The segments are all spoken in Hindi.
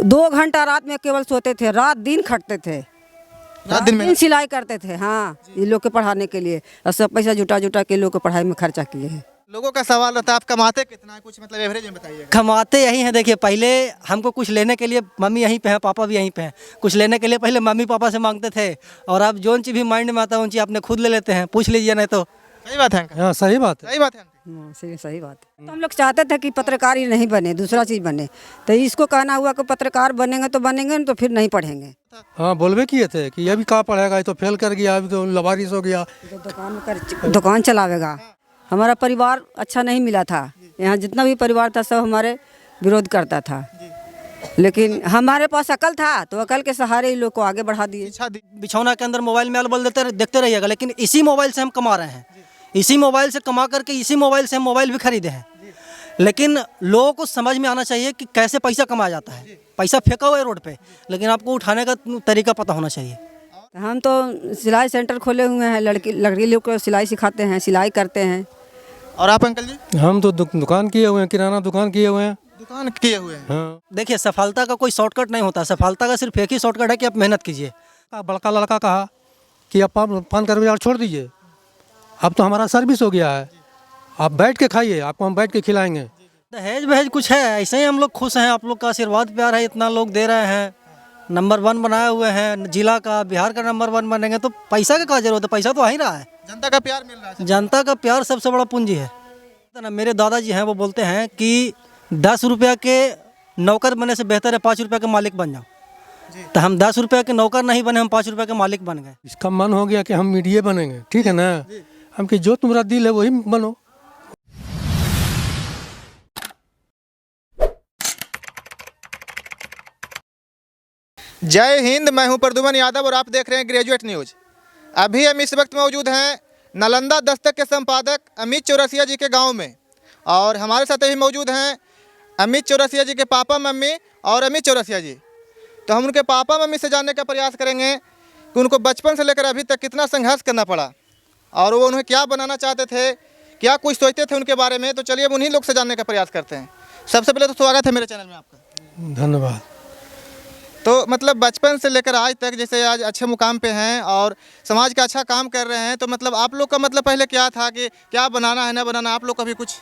2 घंटा रात में केवल सोते थे, रात दिन खटते थे, रात दिन में सिलाई करते थे। हाँ, ये लोग के पढ़ाने के लिए और सब पैसा जुटा जुटा के लोग को पढ़ाई में खर्चा किए हैं। लोगों का सवाल रहता है आप कमाते कितना है, कुछ मतलब एवरेज में बताइएगा। कमाते यही हैं। देखिए पहले हमको कुछ लेने के लिए मम्मी यहीं पे है, पापा भी यहीं पे हैं। कुछ लेने के लिए पहले मम्मी पापा से मांगते थे, और अब जो चीज़ भी माइंड में आता है उन चीज़ अपने खुद ले लेते हैं। पूछ लीजिए नहीं तो। सही बात है अंकल, हाँ सही बात है। सही बात है आंटी। सही बात है। तो हम लोग चाहते थे कि पत्रकार ही नहीं बने, दूसरा चीज़ बने, तो इसको कहना हुआ कि पत्रकार बनेंगे तो बनेंगे, नहीं तो फिर नहीं पढ़ेंगे। हाँ बोलबे किए थे कि ये भी कहाँ पढ़ेगा, ये तो फेल कर गया, अभी तो लवारिस हो गया। तो दुकान चलावेगा। हमारा परिवार अच्छा नहीं मिला था, यहाँ जितना भी परिवार था सब हमारे विरोध करता था, लेकिन हमारे पास अकल था तो अकल के सहारे ही लोग को आगे बढ़ा दिए। बिछौना के अंदर मोबाइल में अलबल देखते रहिएगा, लेकिन इसी मोबाइल से हम कमा रहे हैं। इसी मोबाइल से कमा करके इसी मोबाइल से हम मोबाइल भी खरीदे हैं। लेकिन लोगों को समझ में आना चाहिए कि कैसे पैसा कमाया जाता है। पैसा फेंका हुआ है रोड पे, लेकिन आपको उठाने का तरीका पता होना चाहिए। हम तो सिलाई सेंटर खोले हुए हैं, लड़की लोग को सिलाई सिखाते हैं, सिलाई करते हैं। और आप अंकल जी? हम तो दुकान किए हुए हैं, किराना दुकान किए हुए हैं। दुकान किए हुए हैं। हाँ। देखिए सफलता का कोई शॉर्टकट नहीं होता। सफलता का सिर्फ एक ही शॉर्टकट है कि आप मेहनत कीजिए। बड़का लड़का कहा कि अब पान का बाजार छोड़ दीजिए, अब तो हमारा सर्विस हो गया है, आप बैठ के खाइए, आपको हम बैठ के खिलाएंगे। दहेज वहेज कुछ है ऐसे ही हम लोग खुश हैं। आप लोग का आशीर्वाद प्यार है, इतना लोग दे रहे हैं। नंबर 1 बनाए हुए हैं जिला का, बिहार का नंबर 1 बनेंगे तो पैसा का क्या जरूरत है? पैसा तो आ ही रहा है। जनता का प्यार मिल रहा है। जनता का प्यार सबसे बड़ा पूंजी है ना। मेरे दादाजी हैं, वो बोलते हैं कि 10 रुपया के नौकर बनने से बेहतर है 5 रुपया के मालिक बन जाओ। तो हम 10 रुपया के नौकर नहीं बने, हम 5 रुपया के मालिक बन गए। इसका मन हो गया कि हम मीडिया बनेंगे, ठीक है ना। हम कि जो तुम्हारा दिल है वही बनो। जय हिंद, मैं हूं प्रद्युमन यादव और आप देख रहे हैं ग्रेजुएट न्यूज। अभी हम इस वक्त मौजूद हैं नालंदा दस्तक के संपादक अमित चौरसिया जी के गांव में, और हमारे साथ अभी मौजूद हैं अमित चौरसिया जी के पापा मम्मी और अमित चौरसिया जी। तो हम उनके पापा मम्मी से जानने का प्रयास करेंगे कि उनको बचपन से लेकर अभी तक कितना संघर्ष करना पड़ा और वो उन्हें क्या बनाना चाहते थे, क्या कुछ सोचते थे उनके बारे में। तो चलिए अब उन्हीं लोग से जानने का प्रयास करते हैं। सबसे पहले तो स्वागत है मेरे चैनल में आपका। धन्यवाद। तो मतलब बचपन से लेकर आज तक, जैसे आज अच्छे मुकाम पे हैं और समाज का अच्छा काम कर रहे हैं, तो मतलब आप लोग का मतलब पहले क्या था कि क्या बनाना है ना बनाना, आप लोग का भी कुछ?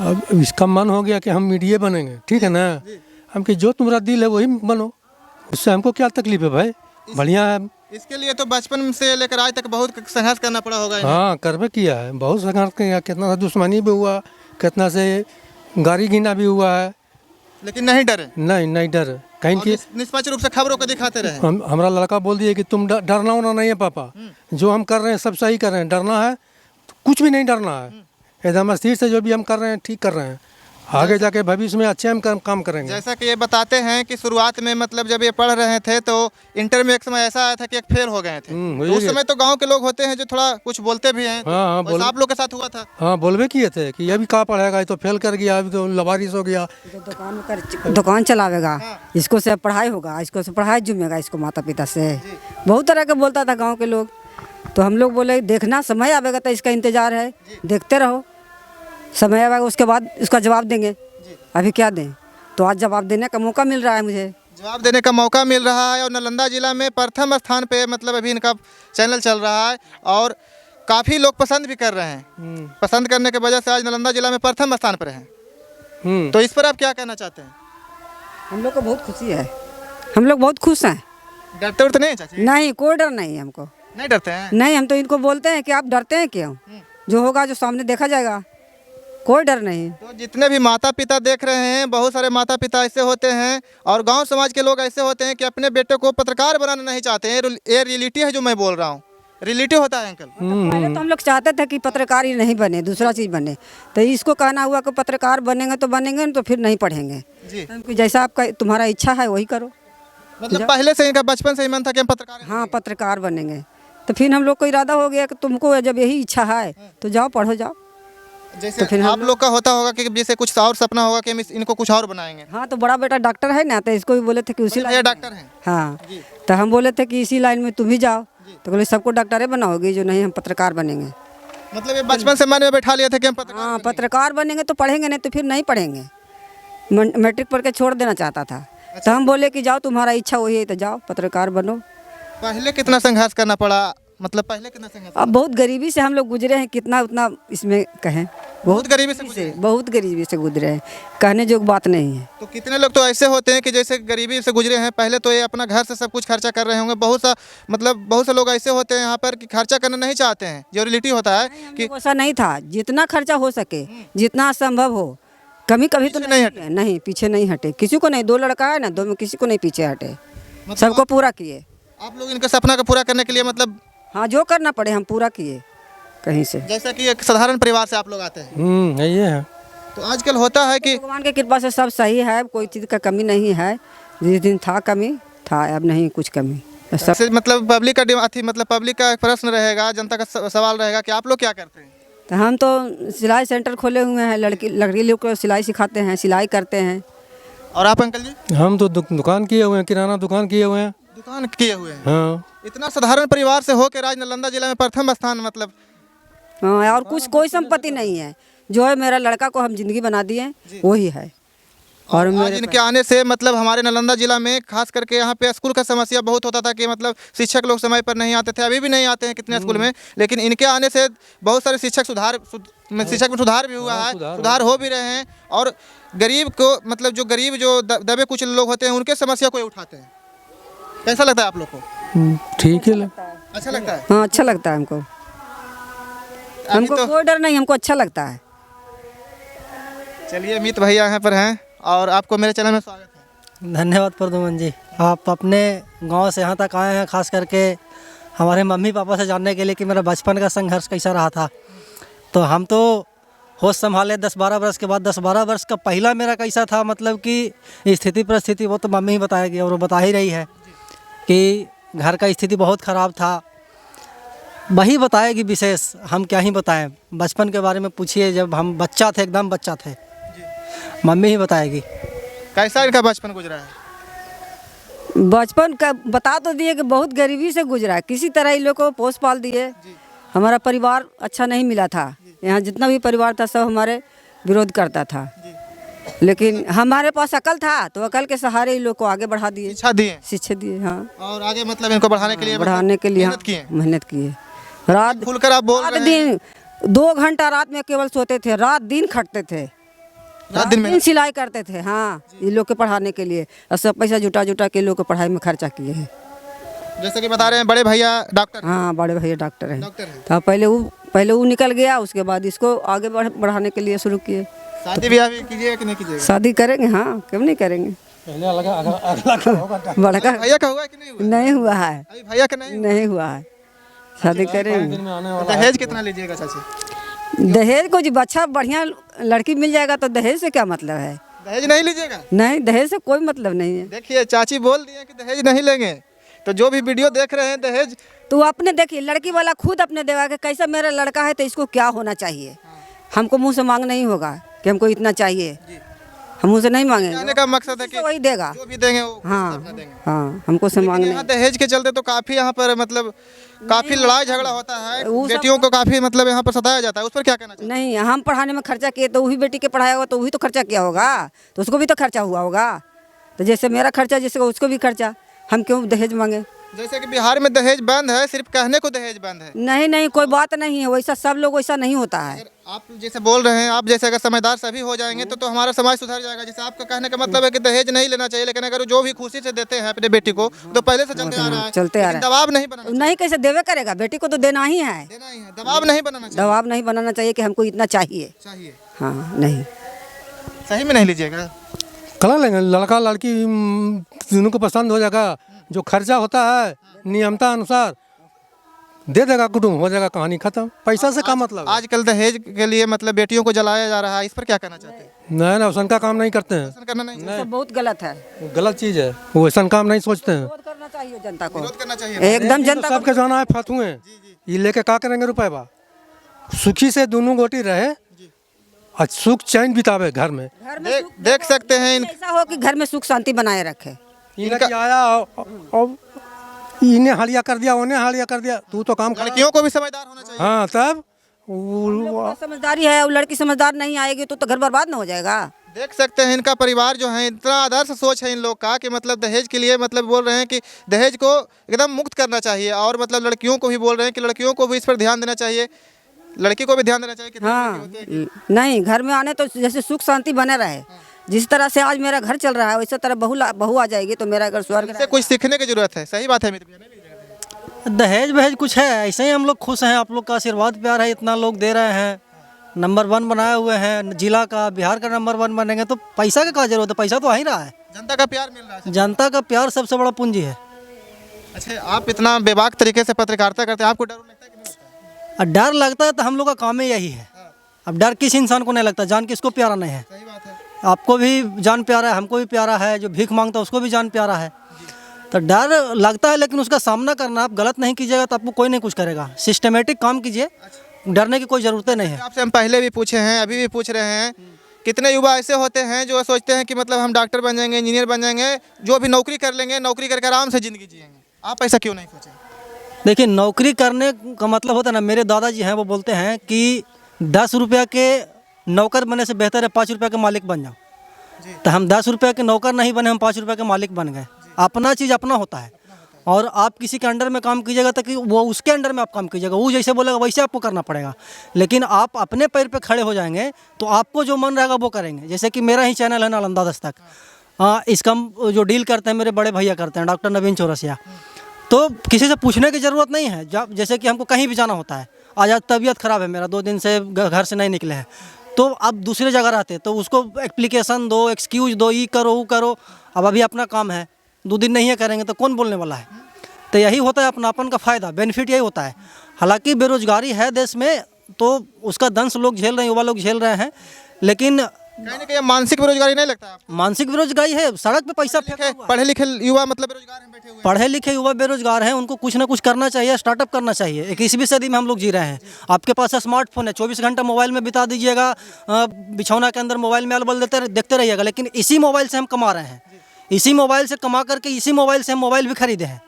अब इसका मन हो गया कि हम मीडिया बनेंगे, ठीक है ना। हम कि जो तुम्हारा दिल है वही बनो, उससे हमको क्या तकलीफ है भाई, बढ़िया है। इसके लिए तो बचपन से लेकर आज तक बहुत संघर्ष करना पड़ा होगा। हाँ करबे किया है, बहुत संघर्ष किया, कितना सा दुश्मनी भी हुआ, कितना से गाड़ी गिना भी हुआ है, लेकिन नहीं डरे। नहीं डर कहीं की। निष्पक्ष रूप से खबरों को दिखाते रहे। हमारा लड़का बोल दिए कि तुम डरना होना नहीं है पापा, जो हम कर रहे हैं सब सही कर रहे हैं, डरना है तो कुछ भी नहीं डरना है, एकदम स्थिर से जो भी हम कर रहे हैं ठीक कर रहे हैं, आगे जाके भविष्य में अच्छे हम काम करेंगे। जैसा कि ये बताते हैं कि शुरुआत में मतलब जब ये पढ़ रहे थे तो इंटर में एक समय ऐसा आया था कि एक फेल हो गए थे। तो उस समय तो गांव के लोग होते हैं जो थोड़ा कुछ बोलते भी हैं। हाँ तो आप लोग के साथ हुआ था? हाँ बोलबे किए थे कि ये भी कहाँ पढ़ेगा, ये तो फेल कर गया, अभी तो लवारिस हो गया। तो दुकान चलावेगा, इसको से पढ़ाई होगा, इसको से पढ़ाई जुमेगा, इसको माता पिता से बहुत तरह का बोलता था गाँव के लोग। तो हम लोग बोले देखना समय आवेगा तो इसका इंतजार है, देखते रहो, समय आएगा उसके बाद उसका जवाब देंगे। अभी क्या दें, तो आज जवाब देने का मौका मिल रहा है, मुझे जवाब देने का मौका मिल रहा है। और नालंदा जिला में प्रथम स्थान पे मतलब अभी इनका चैनल चल रहा है और काफ़ी लोग पसंद भी कर रहे हैं। पसंद करने की वजह से आज नालंदा जिला में प्रथम स्थान पर हैं। तो इस पर आप क्या कहना चाहते हैं? हम लोग को बहुत खुशी है, हम लोग बहुत खुश हैं। डरते उड़ते नहीं चाची? नहीं, कोई डर नहीं हमको। नहीं डरते हैं? नहीं, हम तो इनको बोलते हैं कि आप डरते हैं क्यों, जो होगा जो सामने देखा जाएगा, कोई डर नहीं। तो जितने भी माता पिता देख रहे हैं, बहुत सारे माता पिता ऐसे होते हैं और गांव समाज के लोग ऐसे होते हैं कि अपने बेटे को पत्रकार बनाना नहीं चाहते हैं। ये रियलिटी है जो मैं बोल रहा हूँ, रियलिटी होता है अंकल। पहले तो हम लोग चाहते थे कि पत्रकार ही नहीं बने, दूसरा चीज़ बने, तो इसको कहना हुआ कि पत्रकार बनेंगे तो बनेंगे, तो फिर नहीं पढ़ेंगे जी। जैसा आपका तुम्हारा इच्छा है वही करो। मतलब पहले से इनका बचपन से ही मन था कि हम पत्रकार? हाँ पत्रकार बनेंगे। तो फिर हम लोग को इरादा हो गया कि तुमको जब यही इच्छा है तो जाओ पढ़ो जाओ। जैसे तो फिर आप लोग का होता होगा कि जैसे कुछ और सपना होगा कि हम इनको कुछ और बनाएंगे। हाँ, तो बड़ा बेटा डॉक्टर है ना, तो इसको भी बोले थे कि उसी लाइन डॉक्टर हैं। हाँ, तो हम बोले थे कि इसी लाइन में तुम ही जाओ, तो बोले सबको डॉक्टर बनाओगे, जो नहीं हम पत्रकार बनेंगे। मतलब ये बचपन से मन में बैठा लिया था कि हम पत्रकार? हाँ, पत्रकार बनेंगे तो पढ़ेंगे, नहीं तो फिर नहीं पढ़ेंगे। मैट्रिक पढ़ के छोड़ देना चाहता था, तो हम बोले कि जाओ तुम्हारा इच्छा वही है तो जाओ पत्रकार बनो। पहले कितना संघर्ष करना पड़ा, मतलब पहले कितना संघर्ष? अब बहुत गरीबी से हम लोग गुजरे हैं, कितना उतना इसमें कहें। बहुत गरीबी से गुजरे। बहुत गरीबी से गुजरे हैं, कहने जो बात नहीं है। तो कितने लोग तो ऐसे होते हैं कि जैसे गरीबी से गुजरे हैं, पहले तो ये अपना घर से सब कुछ खर्चा कर रहे होंगे। बहुत से लोग ऐसे होते हैं यहाँ पर कि खर्चा करना नहीं चाहते हैं। जो रियलिटी होता है कि ऐसा नहीं था, जितना खर्चा हो सके, जितना संभव हो, कमी कभी तो नहीं हटे, नहीं पीछे नहीं हटे, किसी को नहीं। 2 लड़का है ना, 2 में किसी को नहीं पीछे हटे, सबको पूरा किए। आप लोग इनके सपना को पूरा करने के लिए मतलब हाँ, जो करना पड़े हम पूरा किए कहीं से। जैसा कि एक साधारण परिवार से आप लोग आते हैं, ये है। तो आजकल होता है कि भगवान की कृपा से सब सही है, कोई चीज़ का कमी नहीं है। जिस दिन था कमी था, अब नहीं कुछ कमी। सब सबसे मतलब पब्लिक का एक प्रश्न रहेगा, जनता का सवाल रहेगा कि आप लोग क्या करते हैं? तो हम तो सिलाई सेंटर खोले हुए हैं, लड़की लोग को सिलाई सिखाते हैं, सिलाई करते हैं। और आप अंकल जी? हम तो दुकान किए हुए हैं, किराना दुकान किए हुए हैं। दुकान किए हुए हैं। हाँ। इतना साधारण परिवार से होकर आज नालंदा जिला में प्रथम स्थान, मतलब हाँ, और कुछ कोई संपत्ति नहीं है। जो है मेरा लड़का को हम जिंदगी बना दिए, वही है। और आज इनके आने से मतलब हमारे नालंदा जिला में खास करके यहाँ पे स्कूल का समस्या बहुत होता था कि मतलब शिक्षक लोग समय पर नहीं आते थे, अभी भी नहीं आते हैं कितने स्कूल में। लेकिन इनके आने से बहुत सारे शिक्षक में सुधार भी हुआ है, सुधार हो भी रहे हैं। और गरीब को मतलब जो दबे कुछ लोग होते हैं उनके समस्या को उठाते हैं। कैसा लगता है आप लोग को? ठीक है। अच्छा लगता है? हाँ, अच्छा लगता है हमको। हमको कोई डर नहीं, हमको अच्छा लगता है। चलिए, अमित भैया यहाँ पर हैं और आपको मेरे चैनल में स्वागत है। धन्यवाद प्रदुमन जी, आप अपने गांव से यहाँ तक आए हैं, खास करके हमारे मम्मी पापा से जानने के लिए कि मेरा बचपन का संघर्ष कैसा रहा था। तो हम तो होश संभाले 10-12 वर्ष के बाद, 10-12 वर्ष का पहला मेरा कैसा था, मतलब कि स्थिति परिस्थिति वो तो मम्मी ही बताएगी और वो बता ही रही है कि घर का स्थिति बहुत ख़राब था। वही बताएगी विशेष, हम क्या ही बताएं। बचपन के बारे में पूछिए, जब हम बच्चा थे, एकदम बच्चा थे, मम्मी ही बताएगी। कैसा इनका बचपन गुजरा है? बचपन का बता तो दिए कि बहुत गरीबी से गुजरा है, किसी तरह इन लोग को पोस पाल दिए। हमारा परिवार अच्छा नहीं मिला था, यहाँ जितना भी परिवार था सब हमारे विरोध करता था। लेकिन हमारे पास अकल था तो अकल के सहारे इन लोग को आगे बढ़ा दिए, शिक्षा दिए। हाँ, और आगे मतलब इनको बढ़ाने के लिए मेहनत किए। रात खुलकर आप बोल रहे हैं। दिन 2 घंटा रात में केवल सोते थे, रात दिन खटते थे, रात दिन सिलाई करते थे। हाँ, ये लोग के पढ़ाने के लिए, और सब पैसा जुटा के लोग को पढ़ाई में खर्चा किए हैं। जैसे कि बता रहे हैं बड़े भैया डॉक्टर। हाँ, बड़े भैया डॉक्टर हैं। तो पहले वो निकल गया, उसके बाद इसको आगे बढ़ाने के लिए शुरू किए। शादी ब्याह भी कीजिएगा कि नहीं कीजिएगा? शादी करेंगे, हाँ, क्यों नहीं करेंगे। पहले अगला बड़का भैया का हुआ कि नहीं हुआ? नहीं हुआ है, अभी भैया का नहीं हुआ है, शादी करेंगे। दहेज कितना लीजिएगा चाची? दहेज को जो अच्छा बढ़िया लड़की मिल जाएगा तो दहेज से क्या मतलब है? दहेज नहीं लीजिएगा? नहीं, दहेज से कोई मतलब नहीं है। देखिए, चाची बोल दिए कि दहेज नहीं लेंगे, तो जो भी वीडियो देख रहे हैं दहेज तो अपने देखिए, लड़की वाला खुद अपने देगा कि कैसा मेरा लड़का है तो इसको क्या होना चाहिए। हमको मुंह से मांग नहीं होगा कि हमको इतना चाहिए, हम मुंह से नहीं मांगेंगे। कहने का मकसद है कि वही देगा, जो भी देंगे वो हाँ अपना देंगे। हाँ, हमको से मांगने। यहाँ दहेज के चलते तो काफी यहाँ पर मतलब काफी लड़ाई झगड़ा होता है, बेटियों को काफी मतलब यहाँ पर सताया जाता है, उस पर क्या कहना चाहिए? नहीं, हम पढ़ाने में खर्चा किए तो वही बेटी के पढ़ाया होगा तो वही तो खर्चा किया होगा, तो उसको भी तो खर्चा हुआ होगा। तो जैसे मेरा खर्चा जैसे उसको भी खर्चा, हम क्यों दहेज मांगे? जैसे कि बिहार में दहेज बंद है, सिर्फ कहने को दहेज बंद है। नहीं, कोई बात नहीं है वैसा, सब लोग वैसा नहीं होता है। आप जैसे बोल रहे हैं, आप जैसे अगर समझदार सभी हो जाएंगे तो हमारा समाज सुधर जाएगा। जैसे आपका कहने का मतलब है कि दहेज नहीं लेना चाहिए, लेकिन अगर जो भी खुशी से देते हैं अपने बेटी को तो पहले से चलते आ रहा है, दबाव नहीं बनाना चाहिए। नहीं, कैसे देवे करेगा, बेटी को तो देना ही है, दबाव नहीं बनाना चाहिए। दबाव नहीं बनाना चाहिए कि हमको इतना चाहिए। हाँ, नहीं, सही में नहीं लीजिएगा? करा लेंगे, लड़का लड़की दोनों को पसंद हो जाएगा। जो खर्चा होता है नियमता अनुसार दे देगा कुटुंब, हो जाएगा, कहानी खत्म। पैसा से क्या मतलब? आजकल दहेज के लिए मतलब बेटियों को जलाया जा रहा है, इस पर क्या कहना चाहते हैं? नहीं, वैसा का काम नहीं करते हैं, ऐसा करना नहीं, तो बहुत गलत है, गलत चीज है, वो वैसा काम नहीं सोचते हैं। विरोध करना चाहिए जनता को, विरोध करना चाहिए एकदम जनता को। सबके जाना है फातुए, ये लेके क्या करेंगे रुपए बा? सुखी से दोनों गोटी रहे, और सुख चैन बितावे घर में। देख सकते हैं ऐसा हो कि घर में सुख शांति बनाए रखे। इनका आया और इन्हें हालिया कर दिया, उन्हें हालिया कर दिया, तू तो काम कर। लड़कियों को भी समझदार होना चाहिए। हाँ, तब समझदारी है, और लड़की समझदार नहीं आएगी तो घर बर्बाद ना हो जाएगा। देख सकते हैं इनका परिवार जो है, इतना आदर्श सोच है इन लोग का कि मतलब दहेज के लिए मतलब बोल रहे हैं कि दहेज को एकदम मुक्त करना चाहिए, और मतलब लड़कियों को भी बोल रहे हैं कि लड़कियों को भी इस पर ध्यान देना चाहिए, लड़की को भी ध्यान देना चाहिए। कितनी लड़की हाँ होती है कि- नहीं, घर में आने तो जैसे सुख शांति बने रहे। जिस तरह से आज मेरा घर चल रहा है वैसे तरह बहू आ जाएगी तो मेरा घर स्वर्ग इनसे कुछ सीखने की जरूरत है। सही बात है अमित भैया, नहीं लीजिएगा। दहेज वहेज कुछ है ऐसे ही, हम लोग खुश हैं, आप लोग का आशीर्वाद प्यार है, इतना लोग दे रहे हैं, नंबर 1 बनाए हुए हैं जिला का, बिहार का नंबर 1 बनेंगे तो पैसा का क्या जरूरत है, पैसा तो आ ही रहा है। जनता का प्यार मिल रहा है। जनता का प्यार सबसे बड़ा पूंजी है। अच्छा, आप इतना बेबाक तरीके से पत्रकारिता करते हैं, आपको डर लगता है कि नहीं लगता है? और डर लगता है तो हम लोग का काम ही यही है। अब डर किस इंसान को नहीं लगता, जान किसको प्यारा नहीं है। सही बात है। आपको भी जान प्यारा है, हमको भी प्यारा है, जो भीख मांगता है उसको भी जान प्यारा है। तो डर लगता है लेकिन उसका सामना करना, आप गलत नहीं कीजिएगा तो आपको कोई नहीं कुछ करेगा। सिस्टमेटिक काम कीजिए, डरने की कोई ज़रूरत नहीं है। आपसे हम पहले भी पूछे हैं, अभी भी पूछ रहे हैं, कितने युवा ऐसे होते हैं जो सोचते हैं कि मतलब हम डॉक्टर बन जाएंगे, इंजीनियर बन जाएंगे, जो भी नौकरी कर लेंगे, नौकरी करके आराम से ज़िंदगी जिएंगे। आप ऐसा क्यों नहीं सोचे? देखिए, नौकरी करने का मतलब होता है ना, मेरे दादाजी हैं वो बोलते हैं कि 10 रुपया के नौकर बनने से बेहतर है 5 रुपया के मालिक बन जाओ। तो हम 10 रुपया के नौकर नहीं बने, हम 5 रुपया के मालिक बन गए। अपना चीज़ अपना होता है, और आप किसी के अंडर में काम कीजिएगा तो कि वो उसके अंडर में आप काम कीजिएगा, वो जैसे बोलेगा वैसे आपको करना पड़ेगा। लेकिन आप अपने पैर पे खड़े हो जाएंगे तो आपको जो मन रहेगा वो करेंगे। जैसे कि मेरा ही चैनल है नालंदा दस्तक, इसका जो डील करते हैं मेरे बड़े भैया करते हैं, डॉक्टर नवीन चौरसिया। तो किसी से पूछने की ज़रूरत नहीं है। जब जैसे कि हमको कहीं भी जाना होता है, आज तबीयत ख़राब है मेरा, 2 दिन से घर से नहीं निकले हैं, तो अब दूसरे जगह रहते तो उसको एप्लीकेशन दो, एक्सक्यूज दो, ये करो वो करो। अब अभी अपना काम है, 2 दिन नहीं है करेंगे तो कौन बोलने वाला है। तो यही होता है अपनापन का फ़ायदा, बेनिफिट यही होता है। हालांकि बेरोजगारी है देश में, तो उसका दंश लोग झेल रहे हैं, युवा लोग झेल रहे हैं, लेकिन कहीं ना कहीं मानसिक बेरोजगारी नहीं लगता आपको? मानसिक बेरोजगारी है, सड़क पे पैसा फेंका हुआ है। पढ़े लिखे युवा मतलब बेरोजगार हैं, बैठे हुए हैं। पढ़े लिखे युवा बेरोजगार हैं, उनको कुछ ना कुछ करना चाहिए, स्टार्टअप करना चाहिए। 21वीं सदी में हम लोग जी रहे हैं। आपके पास स्मार्टफोन है, 24 घंटा मोबाइल में बिता दीजिएगा, बिछौना के अंदर मोबाइल में अलबल देखते रहिएगा, लेकिन इसी मोबाइल से हम कमा रहे हैं। इसी मोबाइल से कमा करके इसी मोबाइल से हम मोबाइल भी खरीदे हैं।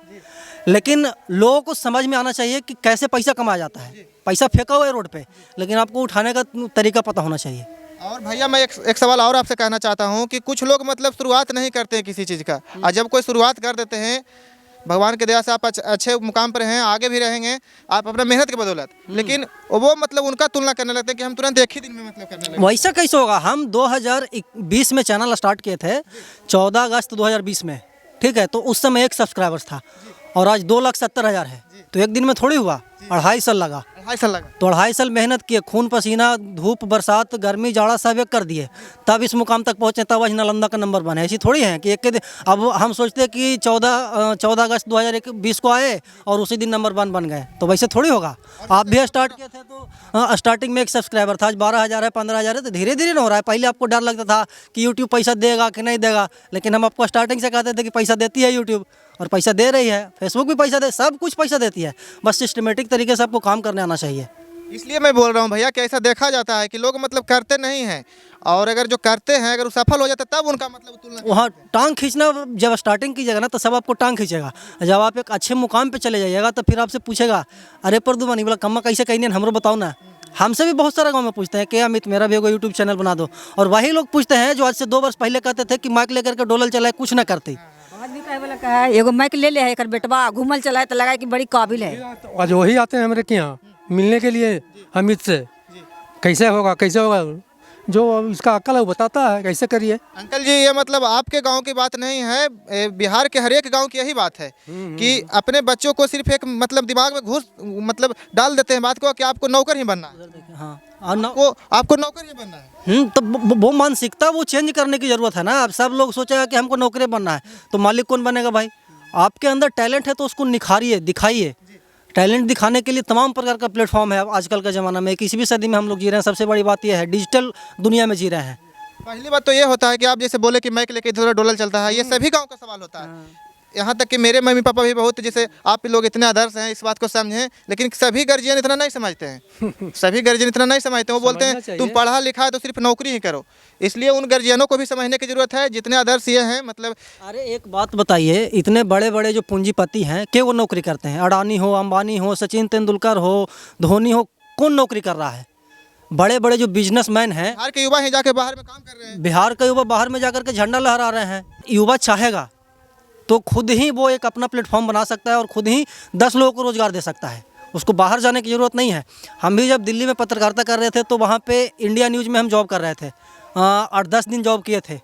लेकिन लोगों को समझ में आना चाहिए कि कैसे पैसा कमाया जाता है। पैसा फेंका हुआ है रोड पे, लेकिन आपको उठाने का तरीका पता होना चाहिए। और भैया मैं एक सवाल और आपसे कहना चाहता हूँ कि कुछ लोग मतलब शुरुआत नहीं करते हैं किसी चीज़ का, और जब कोई शुरुआत कर देते हैं, भगवान की दया से आप अच्छे मुकाम पर हैं, आगे भी रहेंगे आप अपना मेहनत की बदौलत, लेकिन वो मतलब उनका तुलना करने लगते हैं कि हम तुरंत एक ही दिन में मतलब करने लगते हैं। वैसा कैसे होगा? हम 2020 में चैनल स्टार्ट किए थे, 14 अगस्त 2020 में, ठीक है। तो उस समय 1 सब्सक्राइबर्स था और आज 2,70,000 है। तो एक दिन में थोड़ी हुआ, 2.5 साल लगा। 2.5 साल लगा। तो 2.5 साल मेहनत किए, खून पसीना, धूप बरसात गर्मी जाड़ा सब एक कर दिए, तब इस मुकाम तक पहुँचे, तब आज नालंदा का नंबर बने। ऐसी थोड़ी है कि एक के दिन। अब हम सोचते हैं कि 14 अगस्त 2020 को आए और उसी दिन नंबर 1 बन गए, तो वैसे थोड़ी होगा। आप भी स्टार्ट किए थे तो स्टार्टिंग में 1 सब्सक्राइबर था, आज 12,000 है, 15,000 है, तो धीरे धीरे ना हो रहा है। पहले आपको डर लगता था कि यूट्यूब पैसा देगा कि नहीं देगा, लेकिन हम आपको स्टार्टिंग से कहते थे कि पैसा देती है यूट्यूब, और पैसा दे रही है। फेसबुक भी पैसा दे, सब कुछ पैसा देती है, बस सिस्टमेटिक तरीके से आपको काम करने आना चाहिए। इसलिए मैं बोल रहा हूँ भैया कि ऐसा देखा जाता है कि लोग मतलब करते नहीं हैं, और अगर जो करते हैं अगर वो सफल हो जाता है तब उनका मतलब तुलना। वहाँ टांग खींचना, जब स्टार्टिंग कीजिएगा ना तो सब आपको टांग खींचेगा। जब आप एक अच्छे मुकाम पे चले जाइएगा तो फिर आपसे पूछेगा, अरे प्रदुमन बोला कम्मा कैसे कहीं हमरो बताओ ना। हमसे भी बहुत सारा गाँव में पूछते हैं कि अमित मेरा भी एगो यूट्यूब चैनल बना दो, और वही लोग पूछते हैं जो आज से 2 वर्ष पहले कहते थे कि माइक लेकर के डोलल चलाए, कुछ ना करते। आज भी कहे वाला कहा है, एगो माइक ले है एक बेटवा घूमल चलाए तो लगा कि बड़ी काबिल है। आज वही आते हैं हमारे के यहाँ मिलने के लिए अमित से, कैसे होगा कैसे होगा, जो इसका अक्ल है वो बताता है कैसे करिए। अंकल जी, ये मतलब आपके गांव की बात नहीं है, बिहार के हर एक गांव की यही बात है कि अपने बच्चों को सिर्फ एक मतलब दिमाग में घुस मतलब डाल देते हैं बात को कि आपको नौकर ही बनना है। हाँ, आपको नौकर ही बनना है। तो वो मानसिकता वो चेंज करने की ज़रूरत है ना। अब सब लोग सोचेगा कि हमको नौकरी बनना है, तो मालिक कौन बनेगा भाई? आपके अंदर टैलेंट है तो उसको निखारिए, दिखाइए। टैलेंट दिखाने के लिए तमाम प्रकार का प्लेटफॉर्म है आजकल के ज़माना में। 21वीं सदी में हम लोग जी रहे हैं, सबसे बड़ी बात यह है डिजिटल दुनिया में जी रहे हैं। पहली बात तो ये होता है कि आप जैसे बोले कि माइक लेके इधर डोलल चलता है, ये सभी गांव का सवाल होता है। यहाँ तक कि मेरे मम्मी पापा भी बहुत, जैसे आप लोग इतने आदर्श हैं इस बात को समझें, लेकिन सभी गार्जियन इतना नहीं समझते हैं। सभी गार्जियन इतना नहीं समझते हैं। वो बोलते हैं तुम पढ़ा लिखा है तो सिर्फ नौकरी ही करो। इसलिए उन गार्जियनों को भी समझने की जरूरत है जितने आदर्श ये हैं मतलब। अरे एक बात बताइए, इतने बड़े बड़े जो पूंजीपति हैं क्या वो नौकरी करते हैं? अडानी हो, अंबानी हो, सचिन तेंदुलकर हो, धोनी हो, कौन नौकरी कर रहा है? बड़े बड़े जो बिजनेसमैन हैं, बिहार के युवा हैं जाके बाहर में काम कर रहे हैं। बिहार का युवा बाहर में जाकर के झंडा लहरा रहे हैं। युवा चाहेगा तो खुद ही वो एक अपना प्लेटफॉर्म बना सकता है और खुद ही 10 लोगों को रोज़गार दे सकता है। उसको बाहर जाने की ज़रूरत नहीं है। हम भी जब दिल्ली में पत्रकारिता कर रहे थे तो वहाँ पे इंडिया न्यूज़ में हम जॉब कर रहे थे। 8-10 दिन जॉब किए थे।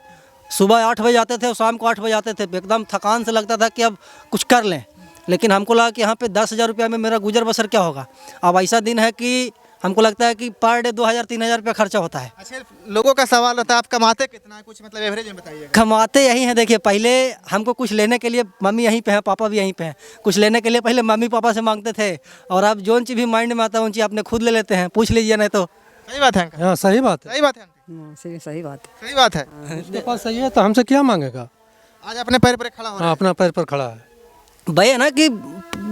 सुबह 8 बजे आते थे और शाम को 8 बजे आते थे। एकदम थकान से लगता था कि अब कुछ कर लें, लेकिन हमको लगा कि यहाँ पे 10,000 रुपया में मेरा गुजर बसर क्या होगा। अब ऐसा दिन है कि हमको लगता है कि पर डे 2,000-3,000 रुपया खर्चा होता है। अच्छा, लोगों का सवाल होता है आप कमाते कितना है, कुछ मतलब एवरेज में बताइए। कमाते यही हैं। देखिए, पहले हमको कुछ लेने के लिए मम्मी यहीं पे हैं, पापा भी यहीं पे हैं। कुछ लेने के लिए पहले मम्मी पापा से मांगते थे, और अब जो चीज़ भी माइंड में आता है उन चीज़ अपने खुद ले लेते हैं। पूछ लीजिए नहीं तो। सही बात है अंकल, हाँ सही बात है। सही बात है अंकल, सही बात है। सही बात है। उसके पास सही है तो हमसे क्या मांगेगा। आज अपने पैर पर खड़ा हो रहा हाँ, अपना पैर पर खड़ा है। भाई है ना कि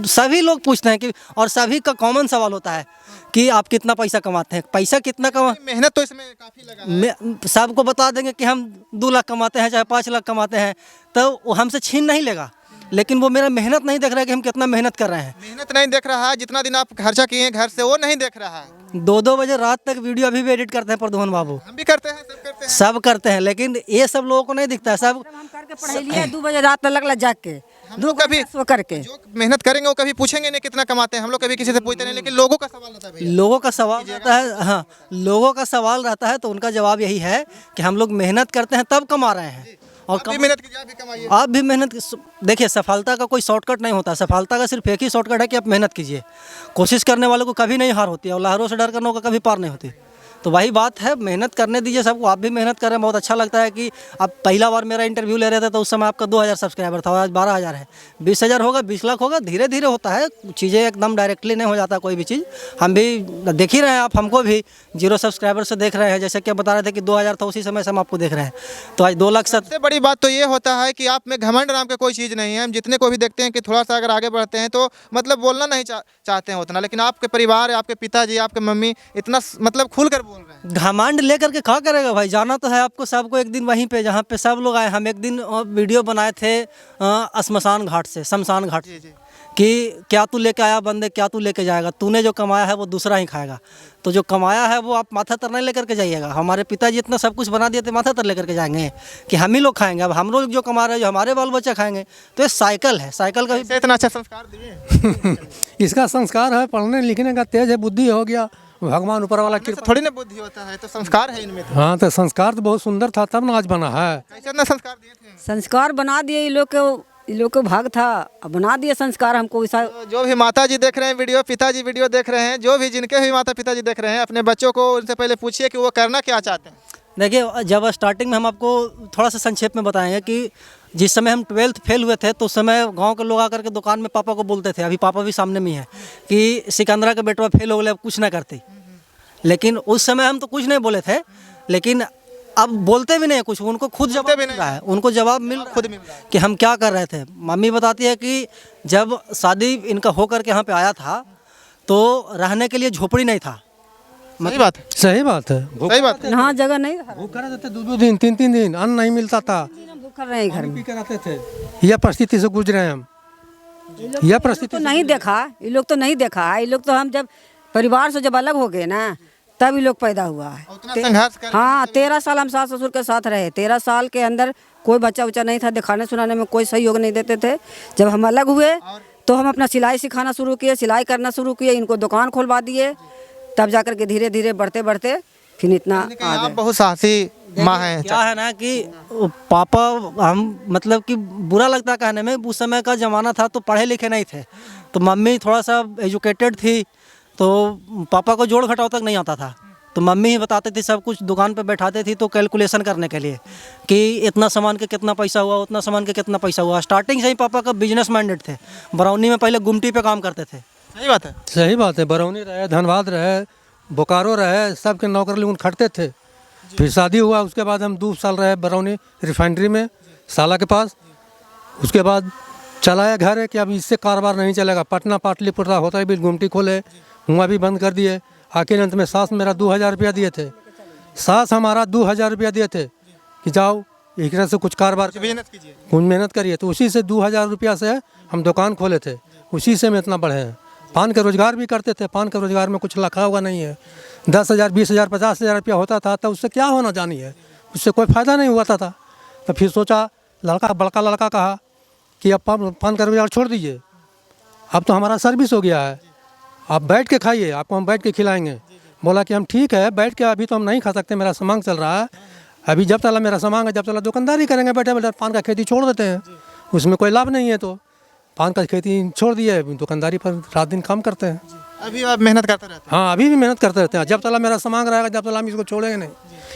सभी लोग पूछते हैं कि, और सभी का कॉमन सवाल होता है कि आप कितना पैसा कमाते हैं, पैसा कितना कमा। है। मेहनत तो इसमें काफी लगा है। सबको बता देंगे कि हम 2 लाख कमाते हैं चाहे 5 लाख कमाते हैं, तो वो हमसे छीन नहीं लेगा। लेकिन वो मेरा मेहनत नहीं देख रहा है कि हम कितना मेहनत कर रहे हैं। मेहनत नहीं देख रहा है, जितना दिन आप खर्चा किए हैं घर से वो नहीं देख रहा है। 2-2 बजे रात तक वीडियो अभी भी एडिट करते हैं प्रदुमन बाबू। हम भी करते हैं, सब करते हैं। सब करते हैं, लेकिन ये सब लोगों को नहीं दिखता है। सब हम करके पढ़ाई लिए 2 बजे रात तक लगला जाग के, हम लोग कभी सो करके। जो मेहनत करेंगे वो कभी पूछेंगे नहीं कितना कमाते हैं। हम लोग कभी किसी से पूछते नहीं, लेकिन लोगों का सवाल होता है भैया। लोगों का सवाल रहता है। हाँ, लोगों का सवाल रहता है तो उनका जवाब यही है कि हम लोग मेहनत करते हैं तब कमा रहे हैं। और आप भी मेहनत कीजिए, आप भी कमाइए। आप भी मेहनत देखिए, सफलता का कोई शॉर्टकट नहीं होता। सफलता का सिर्फ एक ही शॉर्टकट है कि आप मेहनत कीजिए। कोशिश करने वालों को कभी नहीं हार होती है, और लहरों से डर करने को कभी पार नहीं होती। तो वही बात है, मेहनत करने दीजिए सबको। आप भी मेहनत कर रहे हैं, बहुत अच्छा लगता है कि आप पहला बार मेरा इंटरव्यू ले रहे थे तो उस समय आपका 2,000 सब्सक्राइबर था, और आज 12,000 है। 20,000 होगा, 20 लाख होगा, धीरे धीरे होता है। चीज़ें एकदम डायरेक्टली नहीं हो जाता कोई भी चीज़। हम भी देख ही रहे हैं, आप हमको भी 0 सब्सक्राइबर से देख रहे हैं। जैसे कि आप बता रहे थे कि 2,000 था, उसी समय से हम आपको देख रहे हैं। तो आज 2 लाख सबसे बड़ी बात तो ये होता है कि आप में घमंड नाम का कोई चीज़ नहीं है। हम जितने को भी देखते हैं कि थोड़ा सा अगर आगे बढ़ते हैं तो मतलब बोलना नहीं चाहते हैं उतना, लेकिन आपके परिवार, आपके पिताजी, आपके मम्मी इतना मतलब खुल कर बोल रहे हैं। घमंड लेकर के क्या करेगा भाई। जाना तो है आपको सबको एक दिन वहीं पे जहाँ पे सब लोग आए। हम एक दिन वीडियो बनाए थे शमशान घाट से, शमशान घाट से, कि क्या तू लेके आया बंदे, क्या तू लेके जाएगा। तूने जो कमाया है वो दूसरा ही खाएगा। तो जो कमाया है वो आप माथा तर नहीं लेकर के जाइएगा। हमारे पिताजी इतना सब कुछ बना दिए थे, माथा तर लेकर के जाएंगे कि हम ही लोग खाएंगे। अब हम लोग जो कमा रहे हैं, जो हमारे बाल बच्चे खाएंगे। तो ये साइकिल है, साइकिल का ऐसे इतना अच्छा संस्कार दिए। इसका संस्कार है, पढ़ने लिखने का तेज है, बुद्धि हो गया, भगवान ऊपर वाला कृपा। थोड़ी ना बुद्धि होता है, तो संस्कार है इनमें। हाँ, तो संस्कार तो बहुत सुंदर था, तब ना आज बना है। कैसे इतना संस्कार दिए थे? संस्कार बना दिए ये लोग को भाग था, अब बना दिए संस्कार हमको वैसा। तो जो भी माता जी देख रहे हैं वीडियो, पिताजी वीडियो देख रहे हैं, जो भी जिनके भी माता पिताजी देख रहे हैं, अपने बच्चों को उनसे पहले पूछिए कि वो करना क्या चाहते हैं। देखिए, जब स्टार्टिंग में हम आपको थोड़ा सा संक्षेप में बताएंगे कि जिस समय हम 12th फेल हुए थे तो उस समय गांव के लोग आकर के दुकान में पापा को बोलते थे, अभी पापा भी सामने में ही है, कि सिकंदरा का बेटवा फेल हो गया, अब कुछ ना करते। लेकिन उस समय हम तो कुछ नहीं बोले थे, लेकिन अब बोलते भी नहीं कुछ। उनको खुद जवाब मिल रहा है, उनको जवाब मिल रहा है कि हम क्या कर रहे थे। मम्मी बताती है कि जब शादी इनका होकर के यहाँ पे आया था तो रहने के लिए झोपड़ी नहीं था। सही बात है, सही बात है। सही बात है। यहाँ जगह नहीं था, भूखा रहते थे 2-2 दिन, 3-3 दिन, अन्न नहीं मिलता था। हम भूख कर रहे हैं घर में। पी कर आते थे। यह परिस्थिति से गुजरे हैं हम। यह परिस्थिति तो नहीं देखा, ये लोग तो नहीं देखा। ये लोग तो हम जब परिवार से जब अलग हो गए ना, तब ये लोग पैदा हुआ है। उतना संघर्ष कर। हाँ, 13 साल हम सास ससुर के साथ रहे। 13 साल के अंदर कोई बच्चा उच्चा नहीं था, दिखाने सुनाने में कोई सहयोग नहीं देते थे। जब हम अलग हुए तो हम अपना सिलाई सिखाना शुरू किए, सिलाई करना शुरू किए, इनको दुकान खुलवा दिए। तब जाकर के धीरे धीरे बढ़ते बढ़ते फिर इतना आ आप गए। बहुत साहसी माँ हैं। क्या है ना कि पापा, हम मतलब कि बुरा लगता है कहने में, उस समय का ज़माना था तो पढ़े लिखे नहीं थे, तो मम्मी थोड़ा सा एजुकेटेड थी, तो पापा को जोड़ घटाव तक नहीं आता था। तो मम्मी ही बताती थी सब कुछ, दुकान पे बैठाते थी तो कैलकुलेशन करने के लिए कि इतना सामान के कितना पैसा हुआ, उतना सामान के कितना पैसा हुआ। स्टार्टिंग से ही पापा का बिजनेस माइंडेड थे। बरौनी में पहले गुमटी पे काम करते थे। सही बात है। सही बात है। बरौनी रहे, धनबाद रहे, बोकारो रहे, सबके नौकर लोग खटते थे। फिर शादी हुआ, उसके बाद हम 2 साल रहे बरौनी रिफाइनरी में, साला के पास। उसके बाद चलाया घर है कि अब इससे कारोबार नहीं चलेगा। पटना पाटलिपुत्र होता है भी गुमटी खोले, हुआ भी बंद कर दिए। आखिर अंत में सास मेरा 2,000 रुपया दिए थे। सास हमारा 2,000 रुपया दिए थे कि जाओ एक तरह से कुछ कारोबार मेहनत कीजिए। कुछ मेहनत करिए। तो उसी से 2,000 रुपया से हम दुकान खोले थे, उसी से हम इतना बढ़े हैं। पान का रोजगार भी करते थे, पान का रोजगार में कुछ लिखा हुआ नहीं है। 10,000 20,000 50,000 रुपया होता था, तो उससे क्या होना जानिए, उससे कोई फ़ायदा नहीं हुआ था। तो फिर सोचा, बड़का लड़का कहा कि अब पान का रोजगार छोड़ दीजिए, अब तो हमारा सर्विस हो गया है, आप बैठ के खाइए, आपको हम बैठ के खिलाएंगे। बोला कि हम ठीक है, बैठ के अभी तो हम नहीं खा सकते, मेरा सामान चल रहा है, अभी जब तक मेरा सामान है जब तक दुकानदारी करेंगे, बैठे बैठे पान का खेती छोड़ देते हैं, उसमें कोई लाभ नहीं है। तो पान का खेती छोड़ दिए, दुकानदारी पर रात दिन काम करते हैं। अभी आप मेहनत करते रहते हाँ, अभी भी मेहनत करते रहते हैं, जब तक मेरा सामान रहेगा जब तक हम इसको छोड़ेंगे नहीं।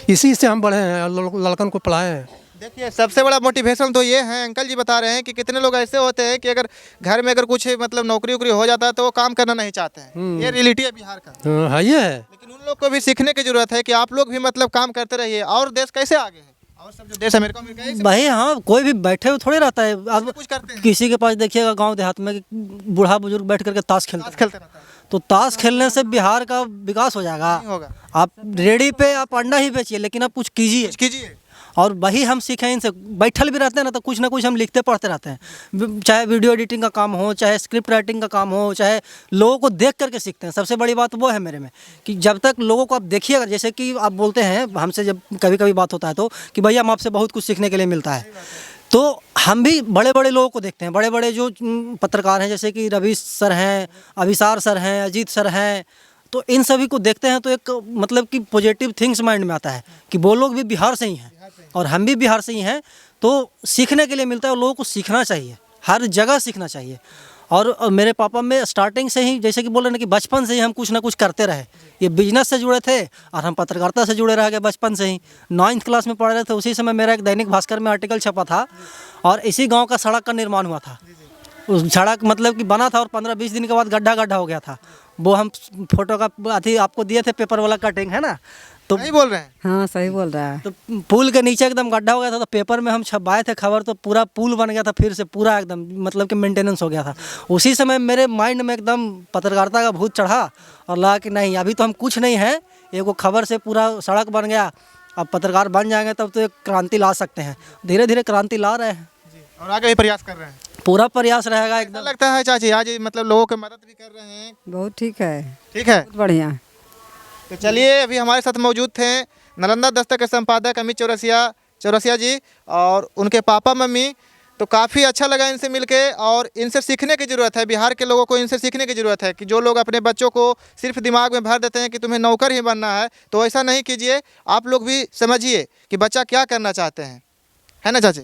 इसी से हम बढ़े हैं, लड़कन को पढ़ाए हैं। देखिए, सबसे बड़ा मोटिवेशन तो ये है, अंकल जी बता रहे हैं कि कितने लोग ऐसे होते हैं कि अगर घर में अगर कुछ मतलब नौकरी वोकरी हो जाता है तो वो काम करना नहीं चाहते हैं। ये रियलिटी है बिहार का। हाँ, ये है। लेकिन उन लोग को भी सीखने की जरूरत है कि आप लोग भी मतलब काम करते रहिए, और देश कैसे आगे है, और सब जो देश अमेरिका में गए भाई हाँ, कोई भी बैठे हुए थोड़े रहता है। अब कुछ करते हैं, किसी के पास देखिएगा गांव देहात में बूढ़ा बुजुर्ग बैठ करके ताश खेलते हैं। खेलते रहता है, तो ताश खेलने से बिहार का विकास हो जाएगा। नहीं होगा। आप रेडी पे आप अंडा ही बेचिए, लेकिन आप कुछ कीजिए। कुछ कीजिए। और वही हम सीखें इनसे। बैठल भी रहते हैं ना कुछ हम लिखते पढ़ते रहते हैं, चाहे वीडियो एडिटिंग का काम हो, चाहे स्क्रिप्ट राइटिंग का काम हो, चाहे लोगों को देख करके सीखते हैं। सबसे बड़ी बात वो है मेरे में कि जब तक लोगों को आप देखिएगा, जैसे कि आप बोलते हैं हमसे, जब कभी कभी बात होता है तो कि भैया हम आपसे बहुत कुछ सीखने के लिए मिलता है, तो हम भी बड़े बड़े लोगों को देखते हैं, बड़े बड़े जो पत्रकार हैं, जैसे कि रवि सर हैं, अभिसार सर हैं, अजीत सर हैं, तो इन सभी को देखते हैं तो एक मतलब कि पॉजिटिव थिंग्स माइंड में आता है कि वो लोग भी बिहार से ही हैं और हम भी बिहार से ही हैं, तो सीखने के लिए मिलता है। और लोगों को सीखना चाहिए, हर जगह सीखना चाहिए। और मेरे पापा में स्टार्टिंग से ही, जैसे कि बोल रहे हैं कि बचपन से ही हम कुछ ना कुछ करते रहे। ये बिजनेस से जुड़े थे और हम पत्रकारिता से जुड़े रह गए बचपन से ही। 9th क्लास में पढ़ रहे थे, उसी समय मेरा एक दैनिक भास्कर में आर्टिकल छपा था और इसी गाँव का सड़क का निर्माण हुआ था। उस सड़क मतलब कि बना था और 15-20 दिन के बाद गड्ढा हो गया था। वो हम फोटो का अथी आपको दिए थे, पेपर वाला कटिंग है ना, तो नहीं बोल रहे हैं। हाँ सही बोल रहा है। तो पुल के नीचे एकदम गड्ढा हो गया था, तो पेपर में हम छपाए थे खबर, तो पूरा पुल बन गया था फिर से, पूरा एकदम मतलब कि मेंटेनेंस हो गया था। उसी समय मेरे माइंड में एकदम पत्रकारिता का भूत चढ़ा और लगा कि नहीं, अभी तो हम कुछ नहीं है, एगो खबर से पूरा सड़क बन गया, अब पत्रकार बन जाएंगे तब तो एक क्रांति ला सकते हैं। धीरे धीरे क्रांति ला रहे हैं और आगे भी प्रयास कर रहे हैं। पूरा प्रयास रहेगा एकदम एकदम। लगता है चाची आज मतलब लोगों की मदद भी कर रहे हैं। बहुत ठीक है, ठीक है, बहुत बढ़िया। तो चलिए, अभी हमारे साथ मौजूद थे नालंदा दस्तक के संपादक अमित चौरसिया जी और उनके पापा मम्मी। तो काफ़ी अच्छा लगा इनसे मिलके, और इनसे सीखने की ज़रूरत है, बिहार के लोगों को इनसे सीखने की ज़रूरत है कि जो लोग अपने बच्चों को सिर्फ दिमाग में भर देते हैं कि तुम्हें नौकर ही बनना है, तो ऐसा नहीं कीजिए। आप लोग भी समझिए कि बच्चा क्या करना चाहते हैं, है ना चाची?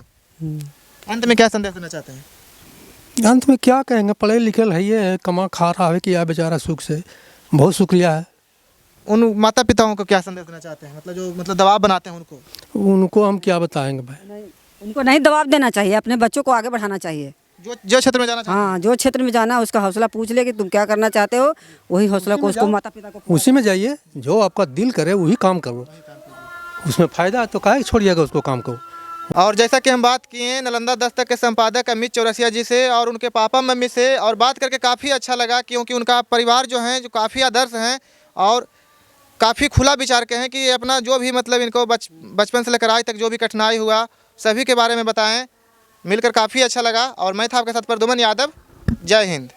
अंत में क्या संदेश देना चाहते हैं? अंत में क्या कहेंगे, पढ़े लिखे है, ये कमा खा रहा है कि या बेचारा सुख से, बहुत शुक्रिया है। उन माता पिताओं को क्या संदेश देना चाहते हैं, मतलब जो मतलब दबाव बनाते हैं उनको हम क्या बताएंगे भाई। उनको नहीं दबाव देना चाहिए, अपने बच्चों को आगे बढ़ाना चाहिए। जो क्षेत्र में जाना चाहते हाँ, जो क्षेत्र में जाना है उसका हौसला पूछ ले कि तुम क्या करना चाहते हो, वही हौसला को उसको माता पिता को उसी में जाइए, जो आपका दिल करे वही काम करो, उसमें फ़ायदा है तो काहे छोड़िएगा उसको काम को। और जैसा कि हम बात किए नालंदा दस्तक के संपादक अमित चौरसिया जी से और उनके पापा मम्मी से, और बात करके काफ़ी अच्छा लगा क्योंकि उनका परिवार जो है जो काफ़ी आदर्श हैं और काफ़ी खुला विचार के हैं कि अपना जो भी मतलब इनको बचपन से लेकर आज तक जो भी कठिनाई हुआ सभी के बारे में बताएं। मिलकर काफ़ी अच्छा लगा, और मैं था आपके साथ प्रद्युमन यादव। जय हिंद।